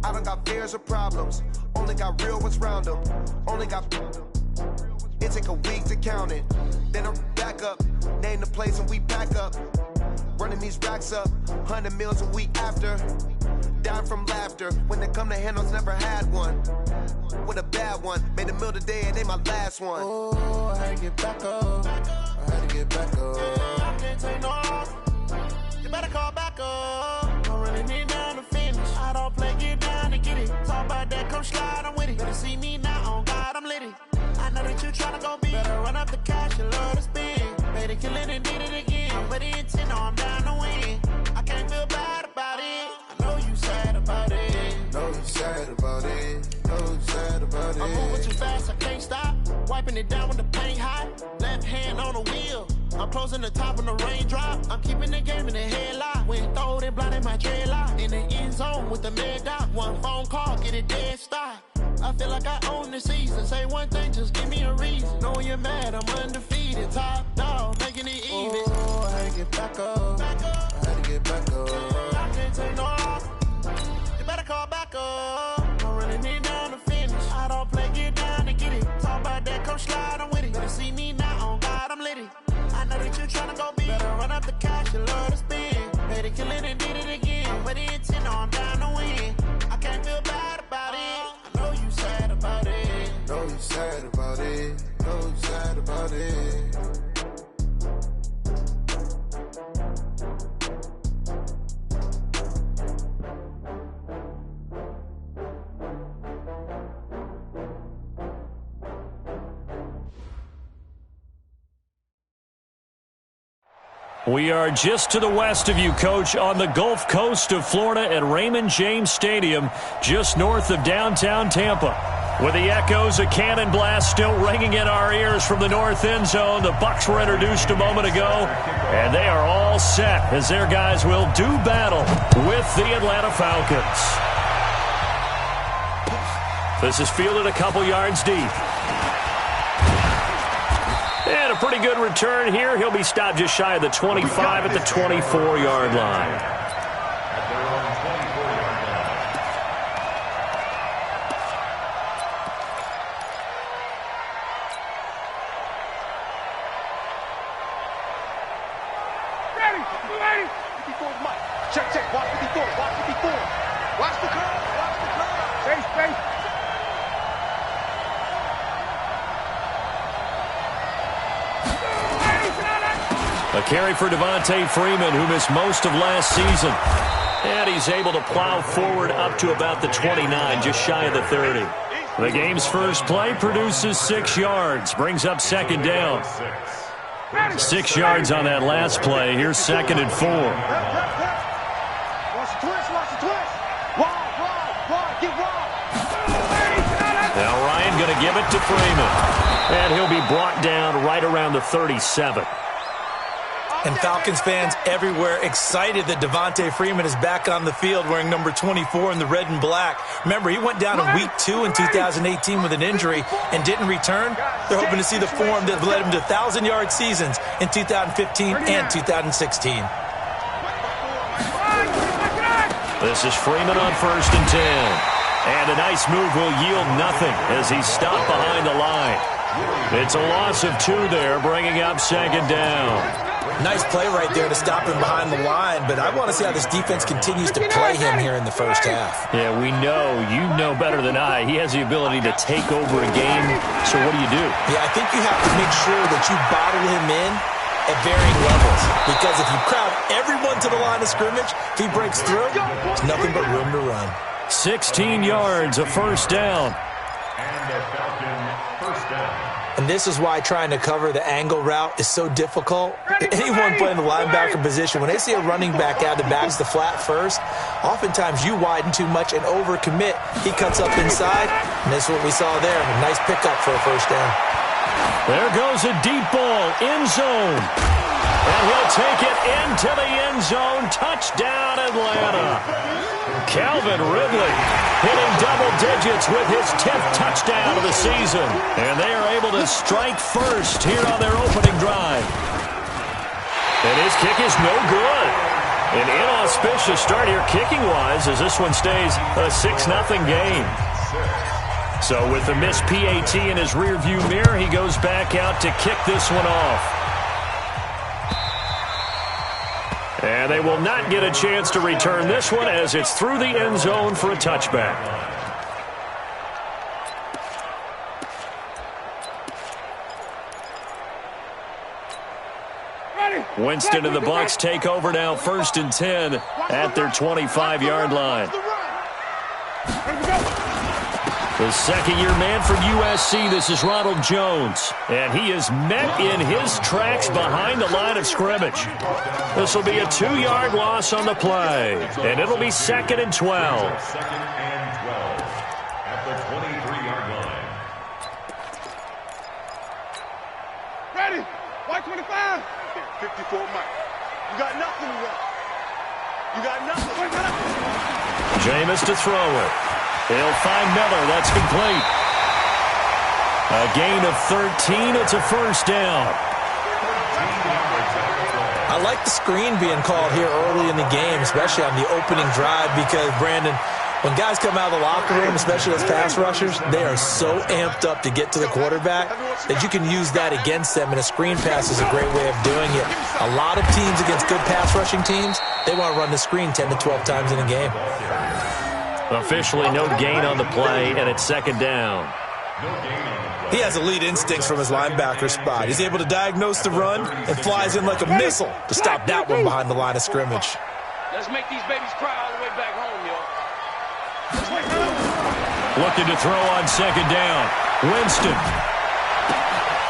I don't got fears or problems, only got real ones round them. Only got... It take a week to count it. Then I'm back up, name the place and we pack up. Running these racks up, 100 meals a week after. Down from laughter, when they come to handles, never had one. With a bad one, made a meal today and they my last one. Oh, I had to get back up, I had to get back up. I can't take no off, you better call back up. I'm running it down to finish, I don't play, get down to get it. Talk about that, come slide, I'm with it. Better see me now, on God, I'm litty. I know that you tryna go big, better run up the cash, you love to spend. Made it, kill it and did it again. I'm with the intent, no, I'm down to win. I can't feel bad about it, I know you sad about it. Know you sad about it, know you sad about it. I'm moving too fast, I can't stop. Wiping it down when the paint hot. Left hand on the wheel. I'm closing the top when the raindrop. I'm keeping the game in the headlock. When throwed and blinded my dreadlock. In the end zone with the mad dot. One phone call, get it dead stop. I feel like I own the season. Say one thing, just give me a reason. Knowing you're mad, I'm undefeated. Top dog, making it even. Oh, I had to get back up, I had to get back up. I can't take no off, you better call back up. I'm running it down to finish, I don't play, get down to get it. Talk about that, come slide, I'm with it. Better see me now, on God, I'm litty. I know that you tryna go big, better run up the cash, you love to spend. Made it, kill it and did it again. With the intent, no, I'm down to win. I can't feel bad about it, I know you sad about it. Know you sad about it, know you sad about it. We are just to the west of you, Coach, on the Gulf Coast of Florida at Raymond James Stadium, just north of downtown Tampa. With the echoes of cannon blast still ringing in our ears from the north end zone, the Bucs were introduced a moment ago, and they are all set as their guys will do battle with the Atlanta Falcons. This is fielded a couple yards deep. And a pretty good return here. He'll be stopped just shy of the 25 at the 24-yard line. Check, check. Watch 54. Watch 54. Watch the curve. Watch the curve. Face, face. A carry for Devontae Freeman, who missed most of last season. And he's able to plow forward up to about the 29, just shy of the 30. The game's first play produces 6 yards, brings up second down. 6 yards on that last play. Here's second and 4. Watch the twist. Watch the twist. Wide. Get wide. Now Ryan going to give it to Freeman. And he'll be brought down right around the 37. And Falcons fans everywhere excited that Devontae Freeman is back on the field wearing number 24 in the red and black. Remember, he went down in week 2 in 2018 with an injury and didn't return. They're hoping to see the form that led him to 1,000-yard seasons in 2015 and 2016. This is Freeman on 1st and 10. And a nice move will yield nothing as he's stopped behind the line. It's a loss of 2 there, bringing up second down. Nice play right there to stop him behind the line, but I want to see how this defense continues to play him here in the first half. Yeah, we know. You know better than I. He has the ability to take over a game, so what do you do? Yeah, I think you have to make sure that you bottle him in at varying levels, because if you crowd everyone to the line of scrimmage, if he breaks through, there's nothing but room to run. 16 yards, a first down. And the Falcon first down. And this is why trying to cover the angle route is so difficult. Anyone playing the linebacker position, when they see a running back out, the backs the flat first, oftentimes you widen too much and overcommit. He cuts up inside, and that's what we saw there. A nice pickup for a first down. There goes a deep ball, end zone. And he'll take it into the end zone. Touchdown, Atlanta. Calvin Ridley hitting double digits with his 10th touchdown of the season. And they are able to strike first here on their opening drive. And his kick is no good. An inauspicious start here kicking-wise as this one stays a 6-0 game. So with the missed PAT in his rearview mirror, he goes back out to kick this one off. And they will not get a chance to return this one as it's through the end zone for a touchback. Winston and the Bucs take over now, 1st and 10 at their 25-yard line. The second-year man for USC, this is Ronald Jones. And he is met in his tracks behind the line of scrimmage. This will be a 2-yard loss on the play. And it'll be 2nd and 12. 2nd and 12 at the 23-yard line. Ready? White 25. 54 Mike. You got nothing left. You got nothing. Jameis to throw it. He'll find Miller. That's complete. A gain of 13. It's a 1st down. I like the screen being called here early in the game, especially on the opening drive, because, Brandon, when guys come out of the locker room, especially those pass rushers, they are so amped up to get to the quarterback that you can use that against them, and a screen pass is a great way of doing it. A lot of teams against good pass rushing teams, they want to run the screen 10 to 12 times in a game. Officially no gain on the play, and it's 2nd down. He has elite instincts from his linebacker spot. He's able to diagnose the run and flies in like a missile to stop that one behind the line of scrimmage. Let's make these babies cry all the way back home, yo. Looking to throw on 2nd down. Winston.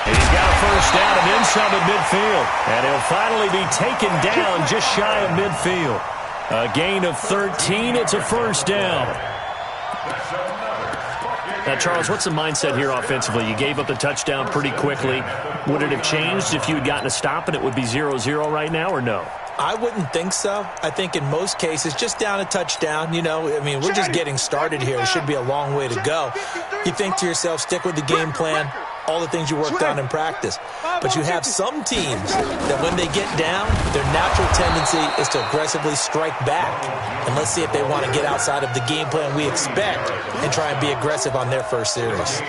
He's got a 1st down and then some at midfield. And he'll finally be taken down just shy of midfield. A gain of 13. It's a 1st down. Now, Charles, what's the mindset here offensively? You gave up the touchdown pretty quickly. Would it have changed if you had gotten a stop and it would be 0-0 right now, or no? I wouldn't think so. I think in most cases, just down a touchdown, you know, I mean, we're just getting started here. It should be a long way to go. You think to yourself, stick with the game plan, all the things you worked on in practice. But you have some teams that when they get down, their natural tendency is to aggressively strike back. And let's see if they want to get outside of the game plan we expect and try and be aggressive on their first series.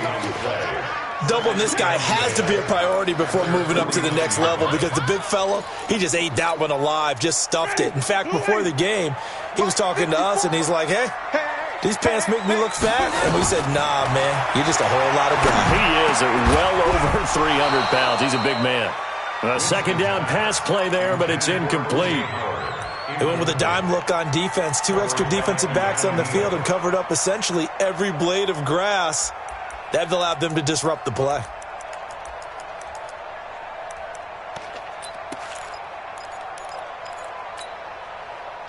Doubling this guy has to be a priority before moving up to the next level, because the big fella, he just ate that one alive, just stuffed it. In fact, before the game, he was talking to us, and he's like, hey, these pants make me look fat? And we said, nah, man, you're just a whole lot of guy. He is at well over 300 pounds. He's a big man. A 2nd down pass play there, but it's incomplete. They went with a dime look on defense. 2 extra defensive backs on the field and covered up essentially every blade of grass. That allowed them to disrupt the play.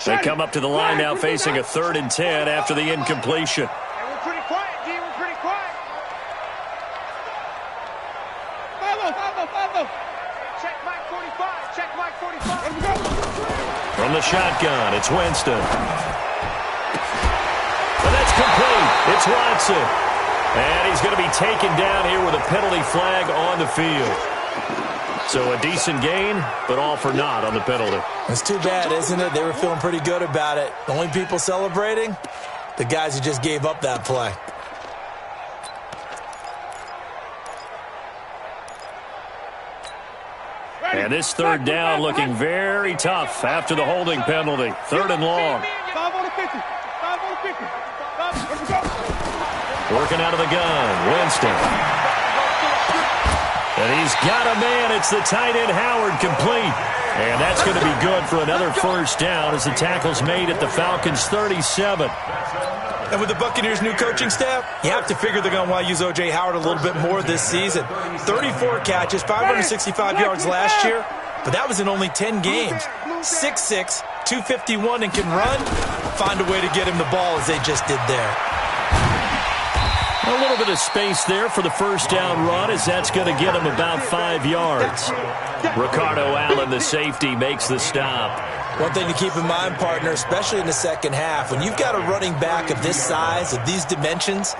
They come up to the line now facing a 3rd and 10 after the incompletion. Hey, we're pretty quiet, D. We're pretty quiet. Follow. Check Mike 45. Check Mike 45. Let me go. From the shotgun, it's Winston. And that's complete. It's Watson. And he's going to be taken down here with a penalty flag on the field. So a decent gain, but all for naught on the penalty. It's too bad, isn't it? They were feeling pretty good about it. The only people celebrating, the guys who just gave up that play. And this 3rd down looking very tough after the holding penalty. 3rd and long. 5 on the 50. 5 on the 50. Let's go. Working out of the gun, Winston. And he's got a man. It's the tight end, Howard, complete. And that's going to be good for another 1st down as the tackle's made at the Falcons' 37. And with the Buccaneers' new coaching staff, you have to figure they're going to want to use O.J. Howard a little bit more this season. 34 catches, 565 yards last year, but that was in only 10 games. 6'6", 251, and can run. Find a way to get him the ball as they just did there. A little bit of space there for the 1st down run, as that's going to get him about 5 yards. Ricardo Allen, the safety, makes the stop. One thing to keep in mind, partner, especially in the second half, when you've got a running back of this size, of these dimensions,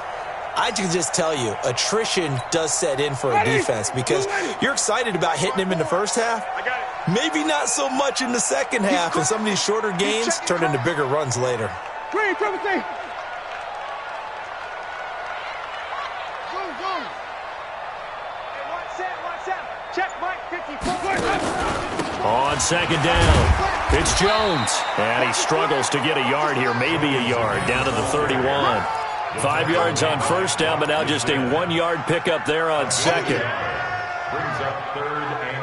I can just tell you, attrition does set in for a defense, because you're excited about hitting him in the first half, Maybe not so much in the second half, and some of these shorter gains turn into bigger runs later. Green, Timothy. Zoom. Hey, watch that. Check, Mike, 54. On second down, it's Jones. And he struggles to get a yard here, maybe a yard, down to the 31. 5 yards on first down, but now just a 1-yard pickup there on second. Brings up 3rd and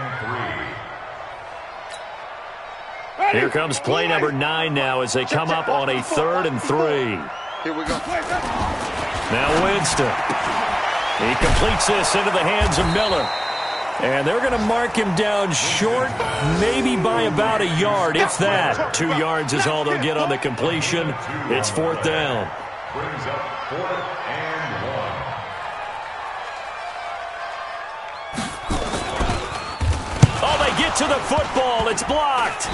3. Here comes play number 9 now as they come up on a 3rd and 3. Here we go. Now Winston. He completes this into the hands of Miller. And they're going to mark him down short, maybe by about a yard, if that. 2 yards is all they'll get on the completion. It's 4th down. Brings up 4th and 1. Oh, they get to the football. It's blocked.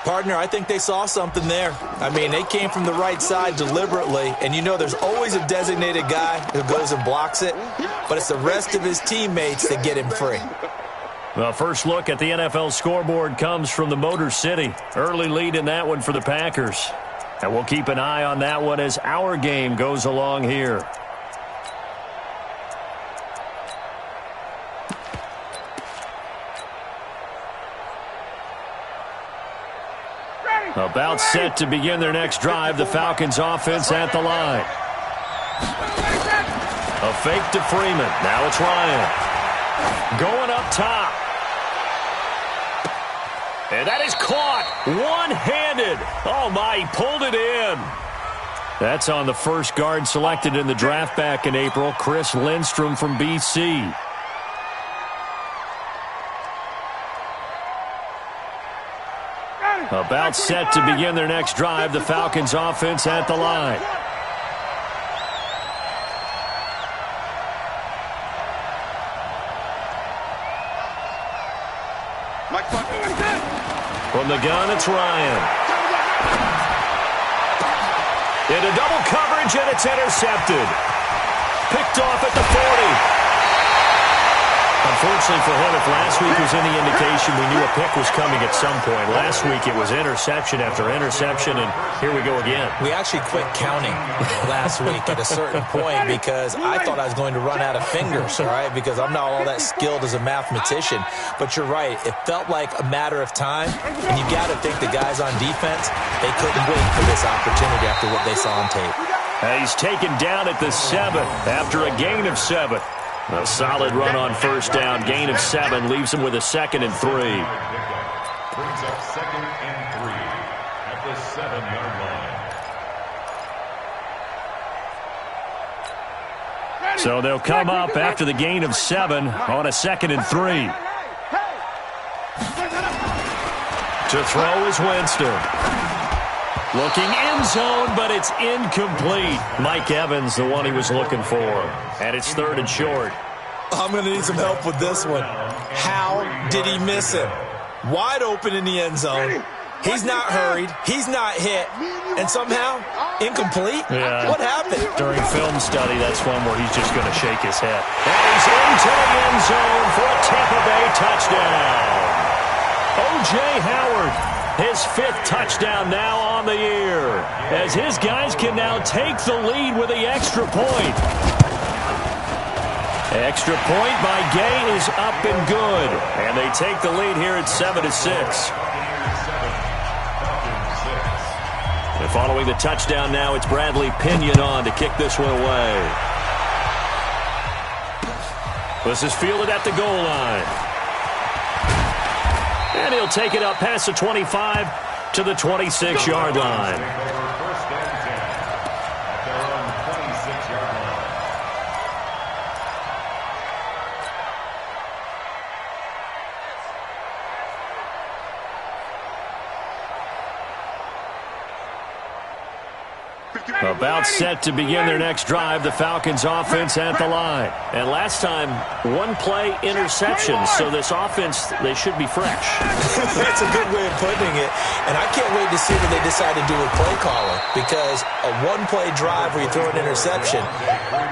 Partner, I think they saw something there. I mean, they came from the right side deliberately, and you know there's always a designated guy who goes and blocks it, but it's the rest of his teammates that get him free. Well, first look at the NFL scoreboard comes from the Motor City. Early lead in that one for the Packers. And we'll keep an eye on that one as our game goes along here. About set to begin their next drive, the Falcons offense at the line. A fake to Freeman. Now it's Ryan. Going up top. And that is caught one-handed. Oh, my, he pulled it in. That's on the first guard selected in the draft back in April, Chris Lindstrom from BC. About set to begin their next drive, the Falcons offense at the line. From the gun, it's Ryan. Into double coverage, and it's intercepted. Picked off at the 40. Unfortunately for him, if last week was any indication, we knew a pick was coming at some point. Last week it was interception after interception, and here we go again. We actually quit counting last week at a certain point because I thought I was going to run out of fingers, all right, because I'm not all that skilled as a mathematician. But you're right. It felt like a matter of time, and you got to think the guys on defense, they couldn't wait for this opportunity after what they saw on tape. He's taken down at the 7 after a gain of 7. A solid run on first down. Gain of 7 leaves him with a 2nd and 3. Brings up 2nd and 3 at the 7-yard line. So they'll come up after the gain of 7 on a 2nd and 3. To throw is Winston. Looking end zone, but it's incomplete. Mike Evans, the one he was looking for. And it's 3rd and short. I'm going to need some help with this one. How did he miss him? Wide open in the end zone. He's not hurried. He's not hit. And somehow, incomplete? Yeah. What happened? During film study, that's one where he's just going to shake his head. And he's into the end zone for a Tampa Bay touchdown. O.J. Howard, his 5th touchdown now on the year, as his guys can now take the lead with the extra point. Extra point by Gay is up and good, and they take the lead here at 7-6. And following the touchdown now, it's Bradley Pinion on to kick this one away. This is fielded at the goal line. And he'll take it up past the 25 to the 26-yard line. About set to begin their next drive, the Falcons offense at the line. And last time, one-play interception, so this offense, they should be fresh. That's a good way of putting it. And I can't wait to see what they decide to do with play calling, because a one-play drive where you throw an interception,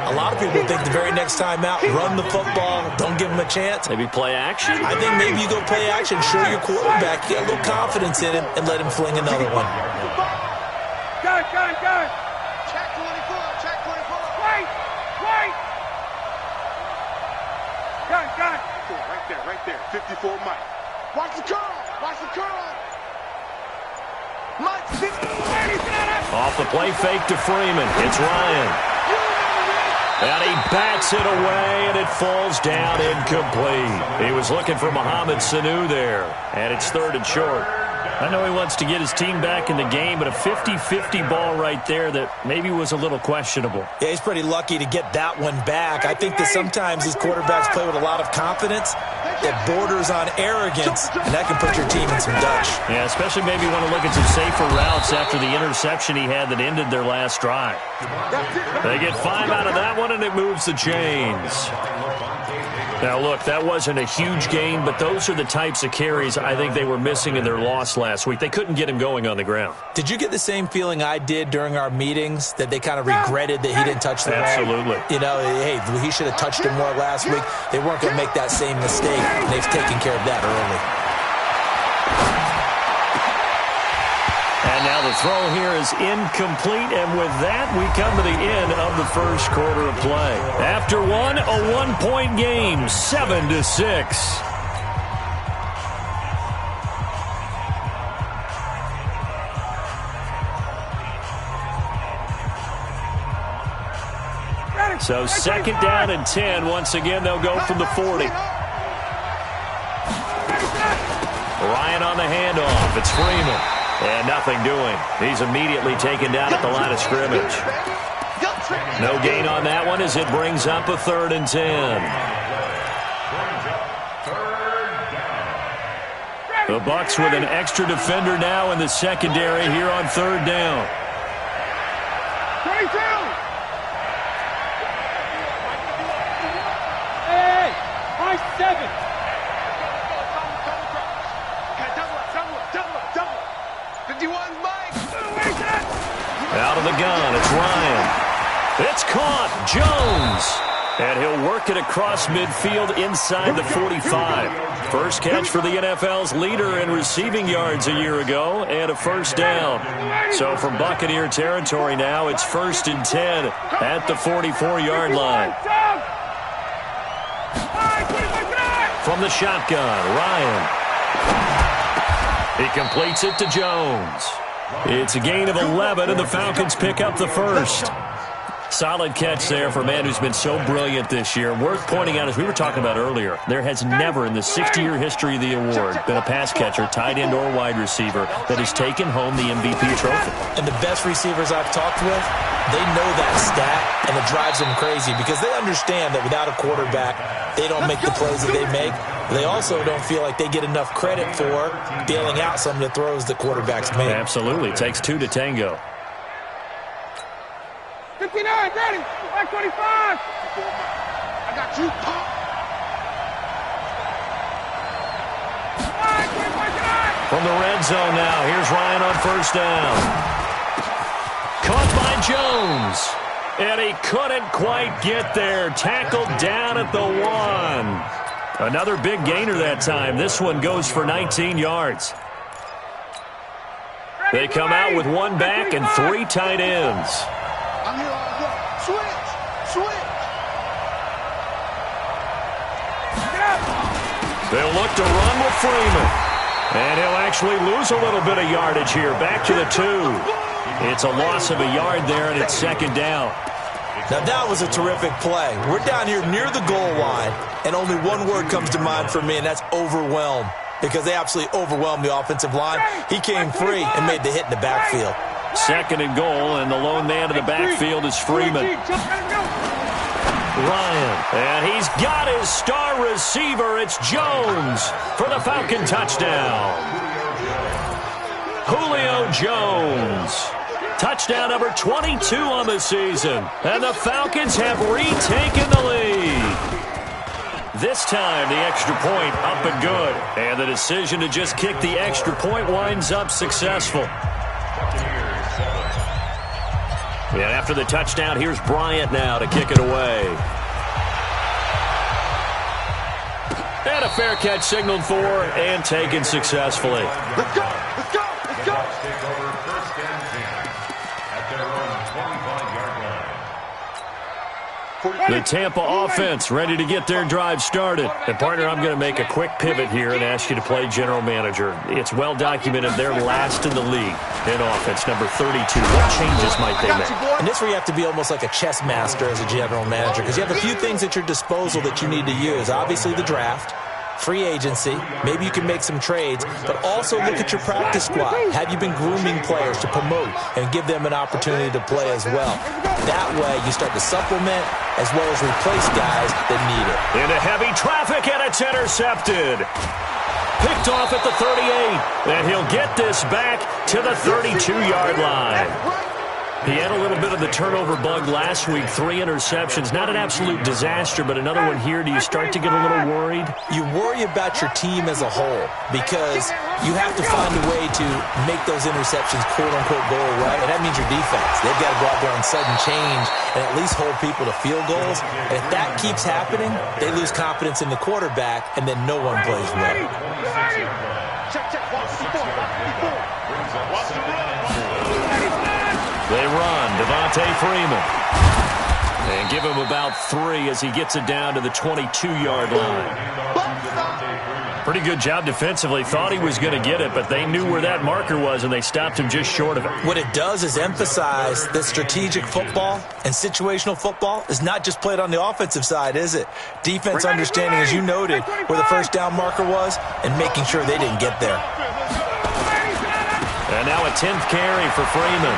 a lot of people think the very next time out, run the football, don't give them a chance. Maybe play action? I think maybe you go play action, show your quarterback, get a little confidence in him, and let him fling another one. Got it. Check 24. Wait. Got it. Right there. 54 Mike. Watch the curl. Mike, Off the play fake to Freeman. It's Ryan. And he bats it away, and it falls down incomplete. He was looking for Mohamed Sanu there, and it's 3rd and short. I know he wants to get his team back in the game, but a 50-50 ball right there that maybe was a little questionable. Yeah, he's pretty lucky to get that one back. I think that sometimes these quarterbacks play with a lot of confidence that borders on arrogance, and that can put your team in some dutch. Yeah, especially maybe want to look at some safer routes after the interception he had that ended their last drive. They get 5 out of that one, and it moves the chains. Now, look, that wasn't a huge gain, but those are the types of carries I think they were missing in their loss last week. They couldn't get him going on the ground. Did you get the same feeling I did during our meetings, that they kind of regretted that he didn't touch the ball? Absolutely. You know, hey, he should have touched him more last week. They weren't going to make that same mistake, and they've taken care of that early. And now the throw here is incomplete, and with that, we come to the end of the first quarter of play. After one, a one-point game, 7-6. So 2nd down and 10. Once again, they'll go from the 40. Ryan on the handoff. It's Freeman. And nothing doing. He's immediately taken down at the line of scrimmage. No gain on that one as it brings up a 3rd and 10. The Bucs with an extra defender now in the secondary here on 3rd down. 22. Hey, 7. Out of the gun, it's Ryan. It's caught, Jones. And he'll work it across midfield inside the 45. First catch for the NFL's leader in receiving yards a year ago, and a 1st down. So from Buccaneer territory now, it's 1st and 10 at the 44-yard line. From the shotgun, Ryan. He completes it to Jones. It's a gain of 11, and the Falcons pick up the 1st. Solid catch there for a man who's been so brilliant this year. Worth pointing out, as we were talking about earlier, there has never in the 60-year history of the award been a pass catcher, tight end, or wide receiver that has taken home the MVP trophy. And the best receivers I've talked with, they know that stat, and it drives them crazy because they understand that without a quarterback, they don't make the plays that they make. They also don't feel like they get enough credit for bailing out some of the throws the quarterbacks make. Absolutely. It takes 2 to tango. 59, ready. Like 25. I got you, pop. From the red zone now, here's Ryan on 1st down. Caught by Jones. And he couldn't quite get there. Tackled down at the 1. Another big gainer that time. This one goes for 19 yards. They come out with 1 back and 3 tight ends. I'm here all day. Switch. They'll look to run with Freeman. And he'll actually lose a little bit of yardage here. Back to the 2. It's a loss of a yard there, and it's 2nd down. Now, that was a terrific play. We're down here near the goal line, and only one word comes to mind for me, and that's overwhelmed, because they absolutely overwhelmed the offensive line. He came free and made the hit in the backfield. 2nd and goal, and the lone man in the backfield is Freeman. Ryan, and he's got his star receiver. It's Jones for the Falcon touchdown. Julio Jones. Touchdown number 22 on the season. And the Falcons have retaken the lead. This time, the extra point up and good. And the decision to just kick the extra point winds up successful. And after the touchdown, here's Bryant now to kick it away. And a fair catch signaled for and taken successfully. Let's go! Let's go! Let's go! Take over first and 10 at their own 25-yard line. The Tampa offense ready to get their drive started. And, partner, I'm going to make a quick pivot here and ask you to play general manager. It's well documented they're last in the league in offense, number 32. What changes might they make? And this is where you have to be almost like a chess master as a general manager, because you have a few things at your disposal that you need to use. Obviously, the draft, free agency, maybe you can make some trades, but also look at your practice squad. Have you been grooming players to promote and give them an opportunity to play as well? That way, you start to supplement as well as replace guys that need it. Into heavy traffic, and it's intercepted. Picked off at the 38, and he'll get this back to the 32-yard line. He had a little bit of the turnover bug last week, 3 interceptions. Not an absolute disaster, but another one here. Do you start to get a little worried? You worry about your team as a whole because you have to find a way to make those interceptions, quote-unquote, go away, and that means your defense. They've got to go out there on sudden change and at least hold people to field goals. And if that keeps happening, they lose confidence in the quarterback, and then no one plays well. They run, Devontae Freeman. And give him about 3 as he gets it down to the 22-yard line. Pretty good job defensively. Thought he was going to get it, but they knew where that marker was, and they stopped him just short of it. What it does is emphasize that strategic football and situational football is not just played on the offensive side, is it? Defense understanding, as you noted, where the first down marker was and making sure they didn't get there. And now a 10th carry for Freeman.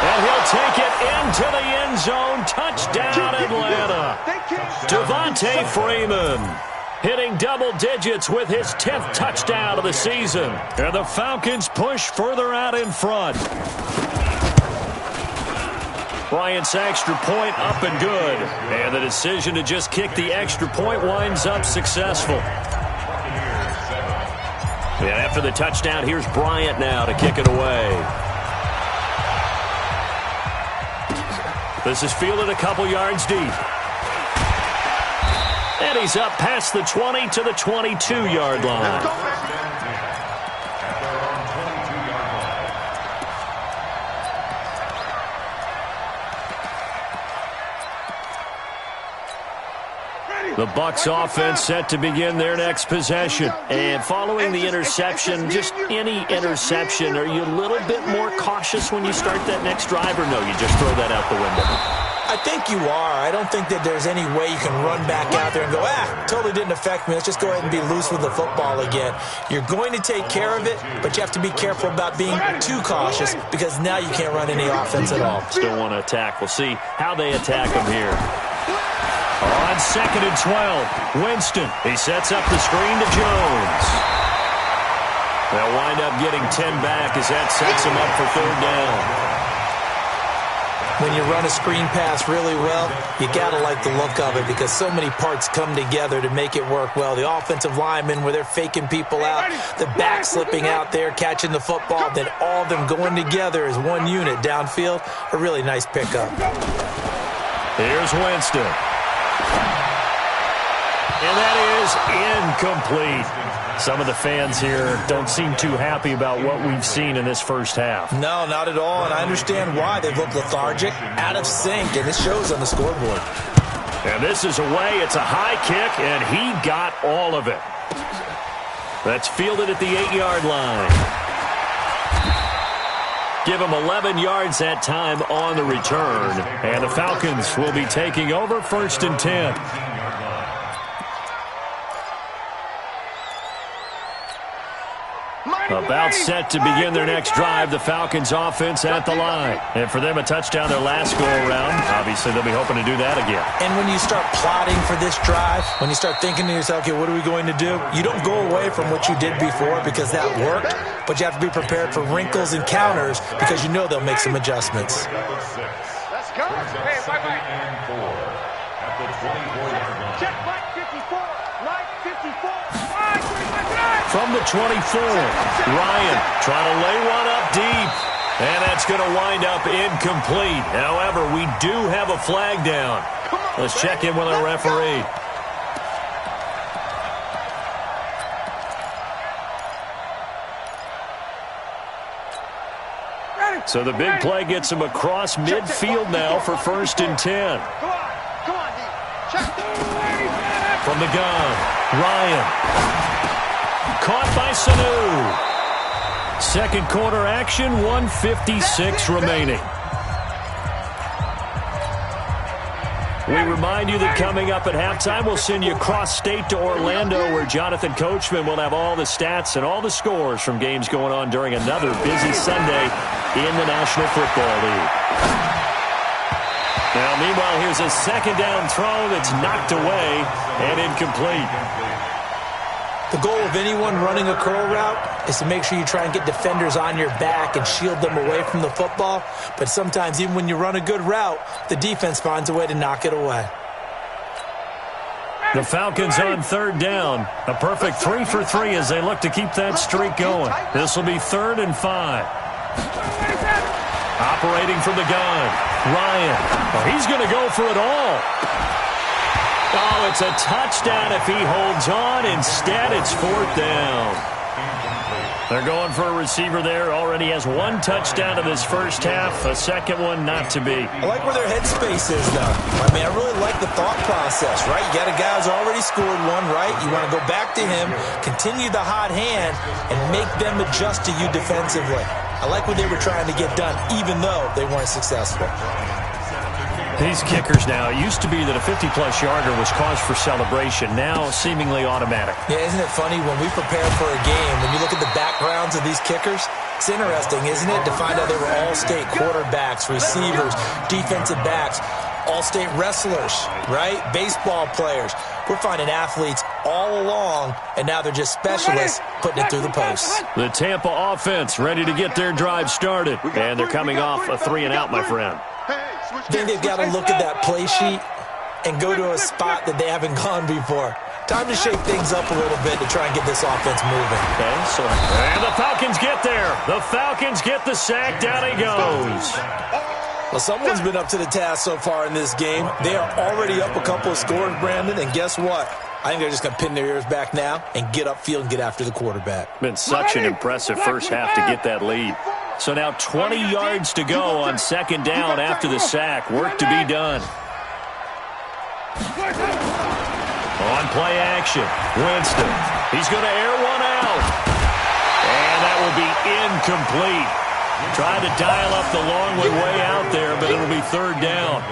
And he'll take it into the end zone. Touchdown, Atlanta. Devontae Freeman hitting double digits with his 10th touchdown of the season. And the Falcons push further out in front. Bryant's extra point up and good. And the decision to just kick the extra point winds up successful. And after the touchdown, here's Bryant now to kick it away. This is fielded a couple yards deep. And he's up past the 20 to the 22-yard line. The Bucs offense set to begin their next possession. And following the interception, just any interception, are you a little bit more cautious when you start that next drive, or no, you just throw that out the window? I think you are. I don't think that there's any way you can run back out there and go, totally didn't affect me. Let's just go ahead and be loose with the football again. You're going to take care of it, but you have to be careful about being too cautious because now you can't run any offense at all. Still want to attack. We'll see how they attack them here. On 2nd and 12, Winston. He sets up the screen to Jones. They'll wind up getting 10 back as that sets him up for 3rd down. When you run a screen pass really well, you got to like the look of it because so many parts come together to make it work well. The offensive linemen, where they're faking people out, the back slipping out there, catching the football, then all of them going together as one unit downfield. A really nice pickup. Here's Winston. And that is incomplete. Some of the fans here don't seem too happy about what we've seen in this first half. No, not at all, and I understand why. They look lethargic, out of sync, and it shows on the scoreboard. And this is away. It's a high kick, and he got all of it. That's fielded at the 8-yard line. Give him 11 yards that time on the return. And the Falcons will be taking over 1st and 10. About set to begin their next drive, the Falcons offense at the line. And for them, a touchdown their last go-around. Obviously, they'll be hoping to do that again. And when you start plotting for this drive, when you start thinking to yourself, okay, what are we going to do? You don't go away from what you did before because that worked, but you have to be prepared for wrinkles and counters because you know they'll make some adjustments. Let's go. Hey, bye-bye. At the 24-yard line. Check Mike 54. Mike 54. From the 24, Ryan trying to lay one up deep. And that's going to wind up incomplete. However, we do have a flag down. Let's check in with our referee. So the big play gets him across midfield now for 1st and 10. Come on, D. Check. From the gun, Ryan. Caught by Sanu. Second quarter action, 1:56 remaining. We remind you that coming up at halftime, we'll send you cross-state to Orlando, where Jonathan Coachman will have all the stats and all the scores from games going on during another busy Sunday in the National Football League. Now, meanwhile, here's a second down throw that's knocked away and incomplete. The goal of anyone running a curl route is to make sure you try and get defenders on your back and shield them away from the football. But sometimes, even when you run a good route, the defense finds a way to knock it away. The Falcons on 3rd down. A perfect 3 for 3 as they look to keep that streak going. This will be 3rd and 5. Operating from the gun, Ryan. Oh, he's going to go for it all. Oh, it's a touchdown if he holds on. Instead, it's 4th down. They're going for a receiver there. Already has 1 touchdown in this first half. A second one not to be. I like where their headspace is, though. I mean, I really like the thought process, right? You got a guy who's already scored one, right? You want to go back to him, continue the hot hand, and make them adjust to you defensively. I like what they were trying to get done, even though they weren't successful. These kickers now, it used to be that a 50-plus yarder was cause for celebration. Now, seemingly automatic. Yeah, isn't it funny when we prepare for a game, when you look at the backgrounds of these kickers, it's interesting, isn't it, to find out they were all-state quarterbacks, receivers, defensive backs, all-state wrestlers, right? Baseball players. We're finding athletes all along, and now they're just specialists putting it through the posts. The Tampa offense ready to get their drive started. And they're coming off a 3-and-out, my friend. I think they've got to look at that play sheet and go to a spot that they haven't gone before. Time to shake things up a little bit to try and get this offense moving. Okay, and the Falcons get there. The Falcons get the sack. Down he goes. Well, someone's been up to the task so far in this game. They are already up a couple of scores, Brandon, and guess what? I think they're just going to pin their ears back now and get upfield and get after the quarterback. Been such an impressive first half to get that lead. So now 20 yards to go on 2nd down after the sack. Work to be done. On play action, Winston. He's going to air one out. And that will be incomplete. Tried to dial up the long way out there, but it'll be 3rd down.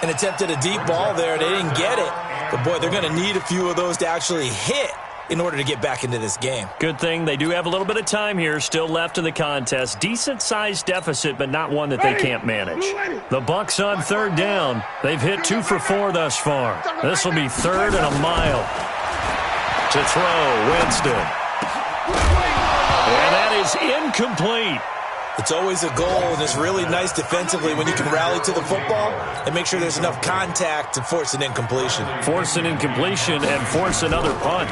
And attempted a deep ball there. They didn't get it. But, boy, they're going to need a few of those to actually hit in order to get back into this game. Good thing they do have a little bit of time here still left in the contest. Decent-sized deficit, but not one that they can't manage. The Bucs on 3rd down. They've hit 2 for 4 thus far. This will be 3rd and a mile. To throw, Winston. And that is incomplete. It's always a goal, and it's really nice defensively when you can rally to the football and make sure there's enough contact to force an incompletion. Force an incompletion and force another punt.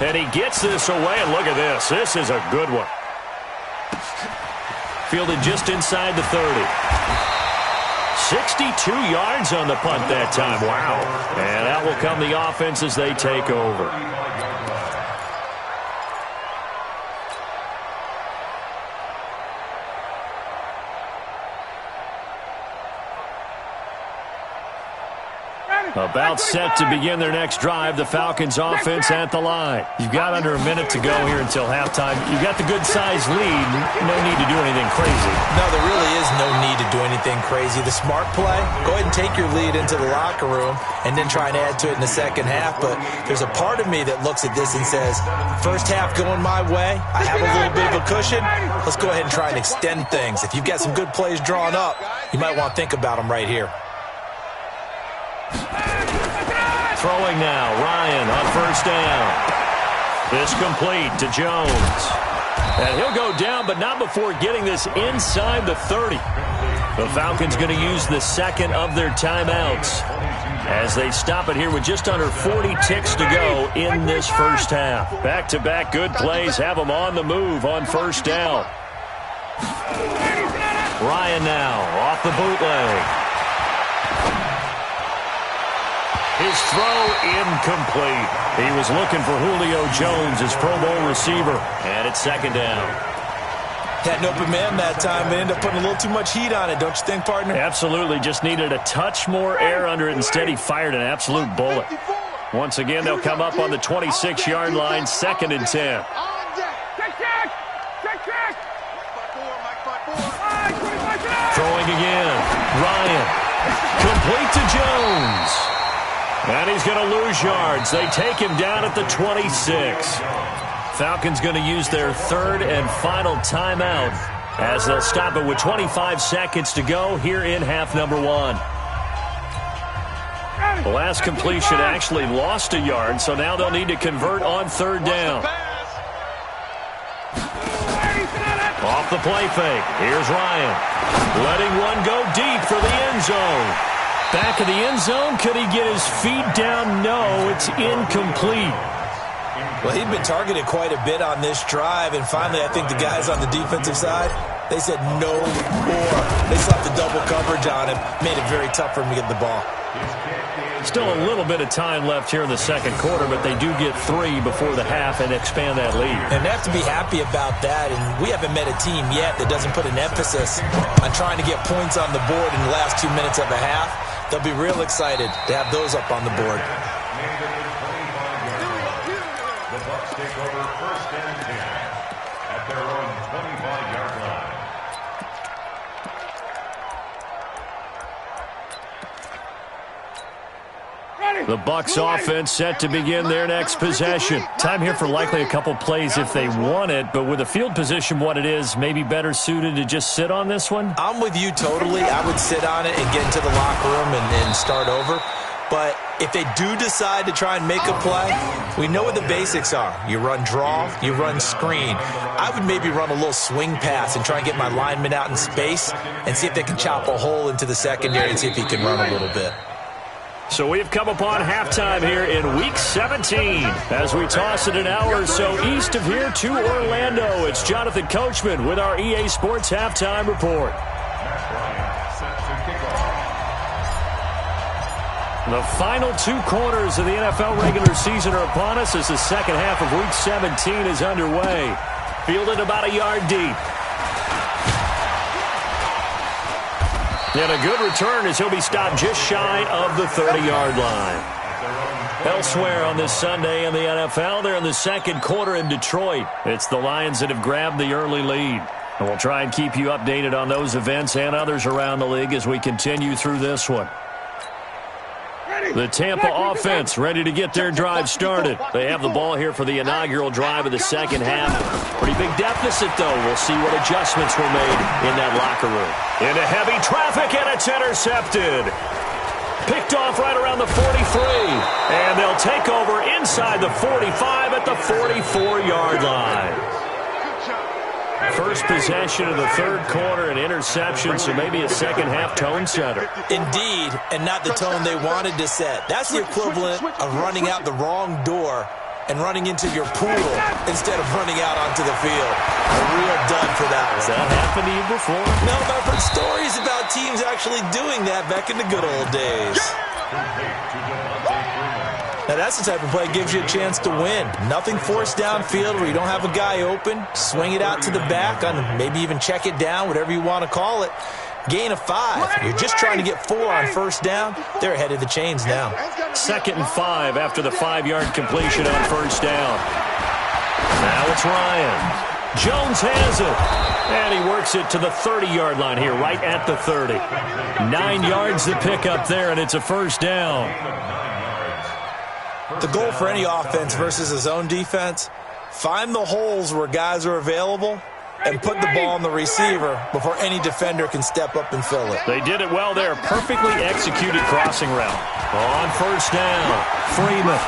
And he gets this away, and look at this. This is a good one. Fielded just inside the 30. 62 yards on the punt that time. Wow. And that will come the offense as they take over. About set to begin their next drive. The Falcons offense at the line. You've got under a minute to go here until halftime. You've got the good-sized lead. No need to do anything crazy. No, there really is no need to do anything anything crazy. The smart play, go ahead and take your lead into the locker room and then try and add to it in the second half. But there's a part of me that looks at this and says, first half going my way, I have a little bit of a cushion. Let's go ahead and try and extend things. If you've got some good plays drawn up, you might want to think about them right here. Throwing now, Ryan on first down. This complete to Jones. And he'll go down, but not before getting this inside the 30. The Falcons going to use the second of their timeouts as they stop it here with just under 40 ticks to go in this first half. Back-to-back good plays have them on the move on first down. Ryan now off the bootleg. His throw incomplete. He was looking for Julio Jones, his Pro Bowl receiver. And it's second down. Had an open man that time, but ended up putting a little too much heat on it, don't you think, partner? Absolutely. Just needed a touch more air under it. Instead, he fired an absolute bullet. Once again, they'll come up on the 26-yard line, second and 10. Throwing again. Ryan. Complete to Jones. And he's going to lose yards. They take him down at the 26. Falcons going to use their third and final timeout as they'll stop it with 25 seconds to go here in half number one. The last completion actually lost a yard, so now they'll need to convert on third down. Off the play fake. Here's Ryan. Letting one go deep for the end zone. Back of the end zone. Could he get his feet down? No, it's incomplete. Well, he'd been targeted quite a bit on this drive, and finally I think the guys on the defensive side, they said no more. They slapped the double coverage on him, made it very tough for him to get the ball. Still a little bit of time left here in the second quarter, but they do get 3 before the half and expand that lead. And they have to be happy about that, and we haven't met a team yet that doesn't put an emphasis on trying to get points on the board in the last 2 minutes of a half. They'll be real excited to have those up on the board. The Bucs take over first and 10 at their own 25-yard line. The Bucs offense set to begin their next possession. Time here for likely a couple plays if they want it, but with the field position what it is, maybe better suited to just sit on this one? I'm with you totally. I would sit on it and get into the locker room and start over. But if they do decide to try and make a play, we know what the basics are. You run draw, you run screen. I would maybe run a little swing pass and try and get my lineman out in space and see if they can chop a hole into the secondary and see if he can run a little bit. So we've come upon halftime here in Week 17 as we toss it an hour or so east of here to Orlando. It's Jonathan Coachman with our EA Sports Halftime Report. The final 2 quarters of the NFL regular season are upon us as the second half of Week 17 is underway. Fielded about a yard deep. And a good return as he'll be stopped just shy of the 30-yard line. Elsewhere on this Sunday in the NFL, they're in the second quarter in Detroit. It's the Lions that have grabbed the early lead. And we'll try and keep you updated on those events and others around the league as we continue through this one. The Tampa offense ready to get their drive started. They have the ball here for the inaugural drive of the second half. Pretty big deficit, though. We'll see what adjustments were made in that locker room. Into heavy traffic, and it's intercepted. Picked off right around the 43. And they'll take over inside the 45 at the 44-yard line. First possession of the third quarter, an interception, so maybe a second-half tone setter. Indeed, and not the tone they wanted to set. That's the equivalent of running out the wrong door and running into your pool instead of running out onto the field. A real dud for that one. Has that happened to you before? No, but I've heard stories about teams actually doing that back in the good old days. Now, that's the type of play that gives you a chance to win. Nothing forced downfield where you don't have a guy open. Swing it out to the back, on maybe even check it down, whatever you want to call it. Gain of 5. You're just trying to get 4 on first down. They're ahead of the chains now. 2nd and 5 after the 5-yard completion on first down. Now it's Ryan. Jones has it. And he works it to the 30-yard line here, right at the 30. 9 yards to pick up there, and it's a first down. The goal for any offense versus a zone defense, find the holes where guys are available and put the ball on the receiver before any defender can step up and fill it. They did it well there. Perfectly executed crossing route. On first down, Freeman.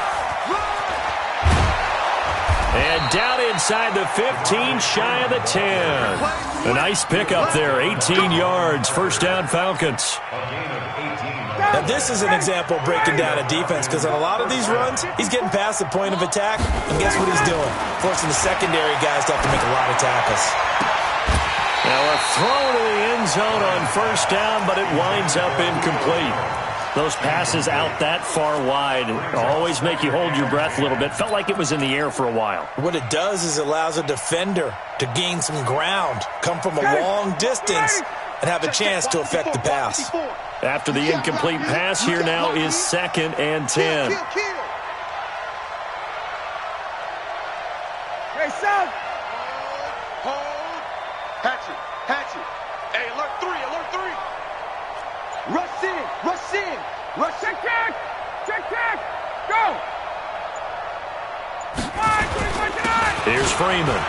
And down inside the 15, shy of the 10. A nice pickup there, 18 yards. First down, Falcons. Now, this is an example of breaking down a defense, because on a lot of these runs, he's getting past the point of attack, and guess what he's doing? Forcing the secondary guys to have to make a lot of tackles. Now a throw to the end zone on first down, but it winds up incomplete. Those passes out that far wide always make you hold your breath a little bit. Felt like it was in the air for a while. What it does is it allows a defender to gain some ground, come from a long distance, and have a chance to affect the pass. After the incomplete pass, here now is 2nd and 10. Hey, son! Hold. Hatchet. Hey, alert 3. Rush in. Check back. Go. 5, 25, Here's Freeman.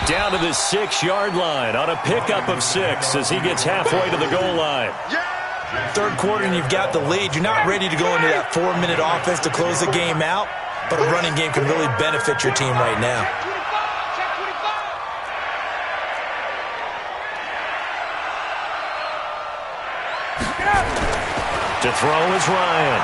Down to the 6-yard line on a pickup of 6 as he gets halfway to the goal line. Third quarter and you've got the lead. You're not ready to go into that 4-minute offense to close the game out, but a running game can really benefit your team right now. To throw is Ryan.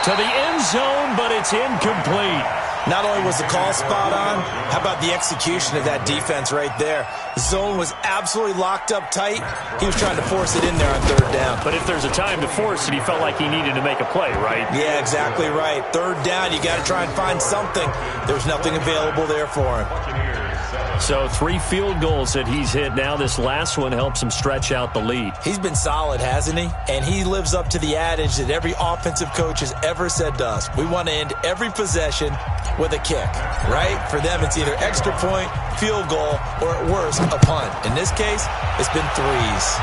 To the end zone, but it's incomplete. Not only was the call spot on, how about the execution of that defense right there? The zone was absolutely locked up tight. He was trying to force it in there on third down. But if there's a time to force it, he felt like he needed to make a play, right? Yeah, exactly right. Third down, you got to try and find something. There's nothing available there for him. So 3 field goals that he's hit now. This last one helps him stretch out the lead. He's been solid, hasn't he? And he lives up to the adage that every offensive coach has ever said to us. We want to end every possession with a kick, right? For them, it's either extra point, field goal, or at worst, a punt. In this case, it's been 3s.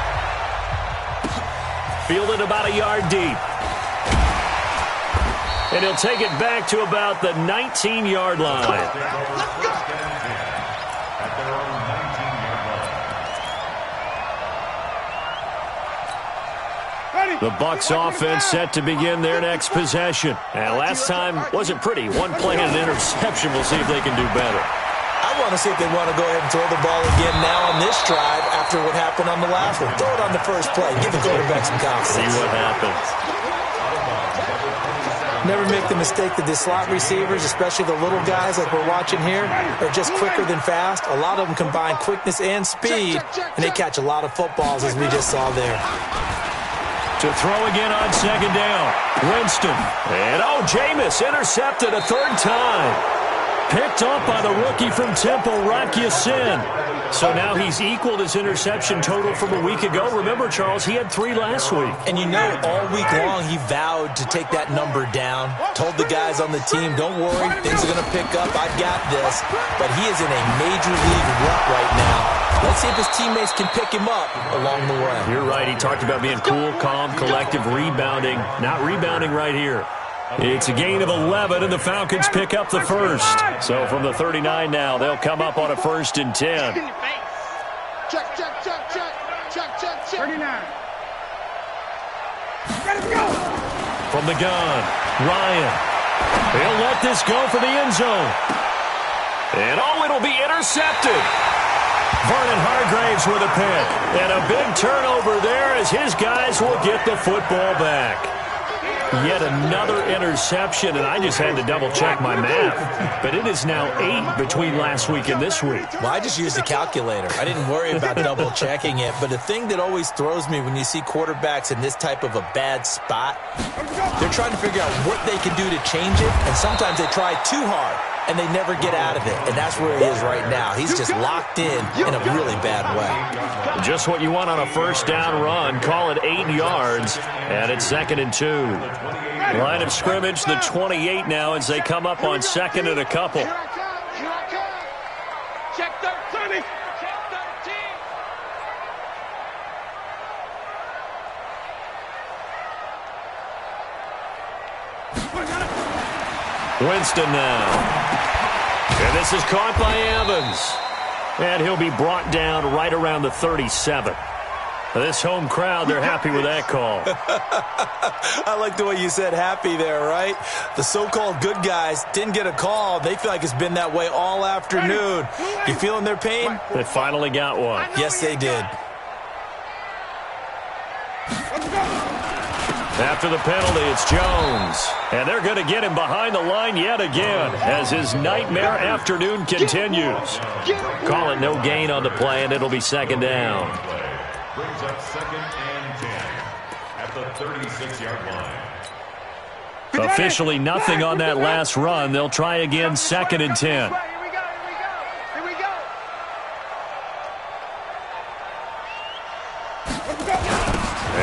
Fielded about a yard deep. And he'll take it back to about the 19-yard line. The Bucs offense set to begin their next possession. And last time wasn't pretty. One play and an interception. We'll see if they can do better. I want to see if they want to go ahead and throw the ball again now on this drive after what happened on the last one. Throw it on the first play. Give the quarterback some confidence. See what happens. Never make the mistake that the slot receivers, especially the little guys like we're watching here, are just quicker than fast. A lot of them combine quickness and speed, and they catch a lot of footballs, as we just saw there. To throw again on second down. Winston. And Jameis intercepted a third time. Picked up by the rookie from Temple, Rocky Sin. So now he's equaled his interception total from a week ago. Remember, Charles, he had 3 last week. And you know, all week long he vowed to take that number down. Told the guys on the team, don't worry, things are going to pick up. I've got this. But he is in a major league rut right now. Let's see if his teammates can pick him up along the way. You're right. He talked about being cool, calm, collective, rebounding. Not rebounding right here. It's a gain of 11, and the Falcons pick up the first. So from the 39 now, they'll come up on a 1st and 10. Check. 39. Let's go. From the gun, Ryan. He'll let this go for the end zone. And it'll be intercepted. Vernon Hargraves with a pick. And a big turnover there as his guys will get the football back. Yet another interception, and I just had to double-check my math. But it is now 8 between last week and this week. Well, I just used a calculator. I didn't worry about double-checking it. But the thing that always throws me when you see quarterbacks in this type of a bad spot, they're trying to figure out what they can do to change it, and sometimes they try too hard, and they never get out of it. And that's where he is right now. He's just locked in a really bad way. Just what you want on a first down run. Call it 8 yards, and it's 2nd and 2. Line of scrimmage, the 28 now as they come up on 2nd and a couple. Winston now. And this is caught by Evans. And he'll be brought down right around the 37. This home crowd, they're happy with that call. I like the way you said happy there, right? The so-called good guys didn't get a call. They feel like it's been that way all afternoon. You feeling their pain? They finally got one. Yes, they did. After the penalty, it's Jones. And they're going to get him behind the line yet again as his nightmare afternoon continues. Call it no gain on the play, and it'll be second down. Brings up 2nd and 10 at the 36-yard line. Officially nothing on that last run. They'll try again 2nd and 10.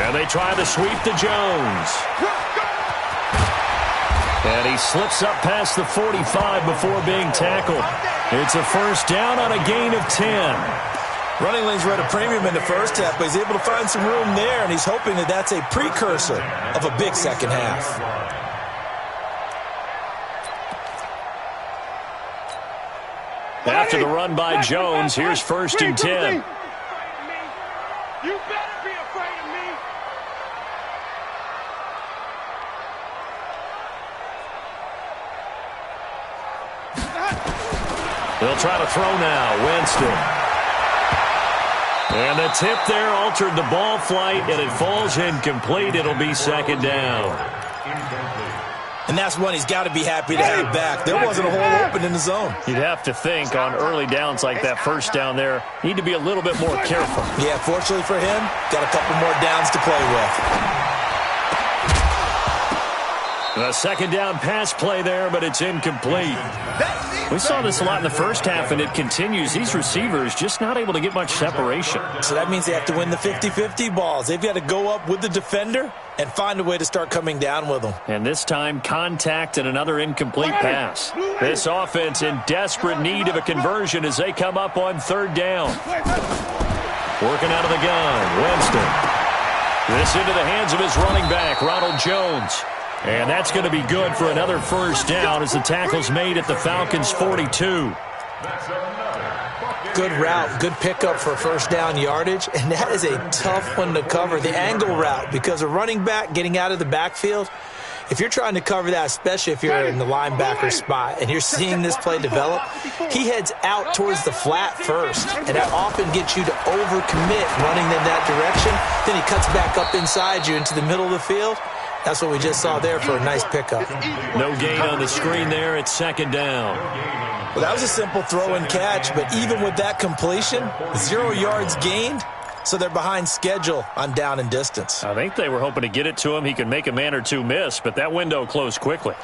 And they try to sweep to Jones. And he slips up past the 45 before being tackled. It's a first down on a gain of 10. Running lanes were at a premium in the first half, but he's able to find some room there, and he's hoping that that's a precursor of a big second half. After the run by Jones, here's 1st and 10. You better be afraid of me. They'll try to throw now. Winston. And the tip there altered the ball flight, and it falls incomplete. It'll be second down. And that's one he's got to be happy to have back. There wasn't a hole open in the zone. You'd have to think on early downs like that first down there, need to be a little bit more careful. Yeah, fortunately for him, got a couple more downs to play with. A second down pass play there, but it's incomplete. We saw this a lot in the first half, and it continues. These receivers just not able to get much separation. So that means they have to win the 50-50 balls. They've got to go up with the defender and find a way to start coming down with them. And this time, contact and another incomplete pass. This offense in desperate need of a conversion as they come up on 3rd down. Working out of the gun, Winston. This into the hands of his running back, Ronald Jones. And that's going to be good for another first down as the tackle's made at the Falcons' 42. Good route, good pickup for first down yardage, and that is a tough one to cover, the angle route, because a running back getting out of the backfield, if you're trying to cover that, especially if you're in the linebacker spot and you're seeing this play develop, he heads out towards the flat first, and that often gets you to overcommit running in that direction. Then he cuts back up inside you into the middle of the field. That's what we just saw there for a nice pickup. No gain on the screen there. It's second down. Well, that was a simple throw and catch, but even with that completion, 0 yards gained, so they're behind schedule on down and distance. I think they were hoping to get it to him. He could make a man or two miss, but that window closed quickly.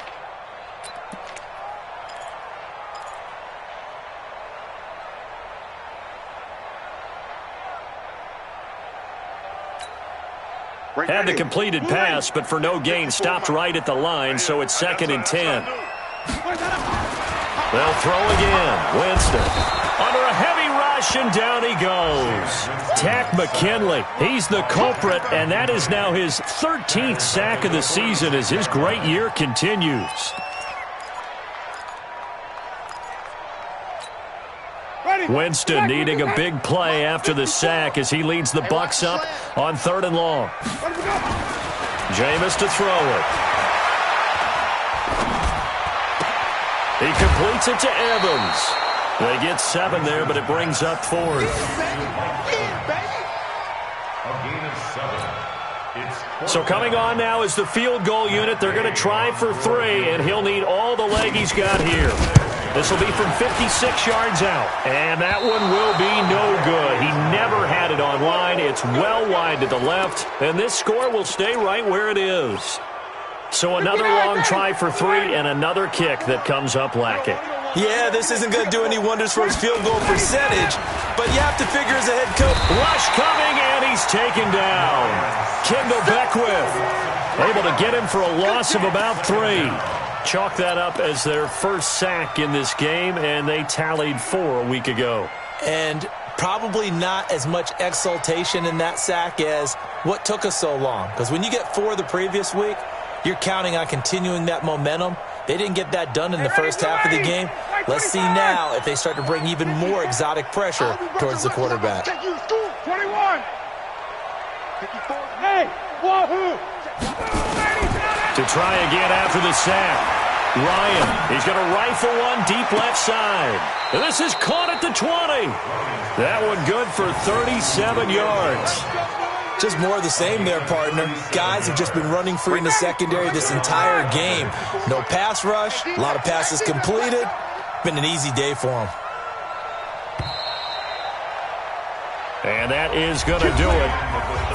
Had the completed pass, but for no gain, stopped right at the line, so it's 2nd and 10. They'll throw again. Winston under a heavy rush, and down he goes. Tack McKinley, he's the culprit, and that is now his 13th sack of the season as his great year continues. Winston needing a big play after the sack as he leads the Bucs up on 3rd and long. Jameis to throw it. He completes it to Evans. They get 7 there, but it brings up 4th. So coming on now is the field goal unit. They're going to try for 3, and he'll need all the leg he's got here. This will be from 56 yards out, and that one will be no good. He never had it on line. It's well wide to the left, and this score will stay right where it is. So another long try for 3 and another kick that comes up lacking. Yeah, this isn't going to do any wonders for his field goal percentage, but you have to figure as a head coach. Rush coming, and he's taken down. Kendall Beckwith able to get him for a loss of about 3. Chalk that up as their first sack in this game, and they tallied 4 a week ago. And probably not as much exultation in that sack as what took us so long. Because when you get 4 the previous week, you're counting on continuing that momentum They didn't get that done in the first half of the game. Let's see now if they start to bring even more exotic pressure towards the quarterback. 21. Hey, wahoo! To try again after the sack. Ryan, he's going to rifle one deep left side. And this is caught at the 20. That one good for 37 yards. Just more of the same there, partner. Guys have just been running free in the secondary this entire game. No pass rush, a lot of passes completed. Been an easy day for them. And that is going to do it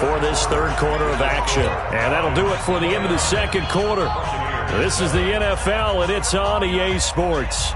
for this third quarter of action. And that'll do it for the end of the second quarter. This is the NFL, and it's on EA Sports.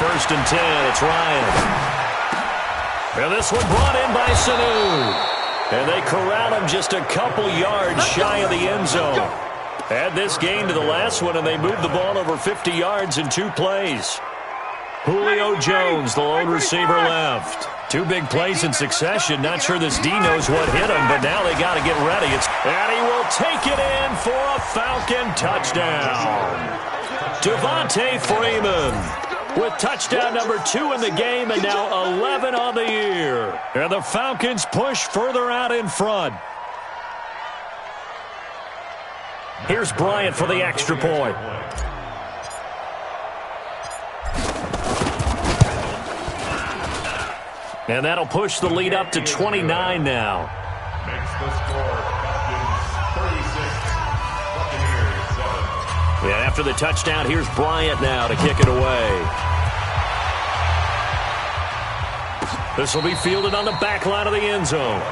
First and 10, it's Ryan. And this one brought in by Sanu. And they corral him just a couple yards shy of the end zone. Add this game to the last one, and they moved the ball over 50 yards in 2 plays. Julio Jones, the lone receiver, left. 2 big plays in succession. Not sure this D knows what hit him, but now they got to get ready. And he will take it in for a Falcon touchdown. Devontae Freeman with touchdown number 2 in the game, and now 11 on the year. And the Falcons push further out in front. Here's Bryant for the extra point. And that'll push the lead up to 29 now. Makes the score Falcons 36, Buccaneers 7. Yeah, after the touchdown, here's Bryant now to kick it away. This will be fielded on the back line of the end zone.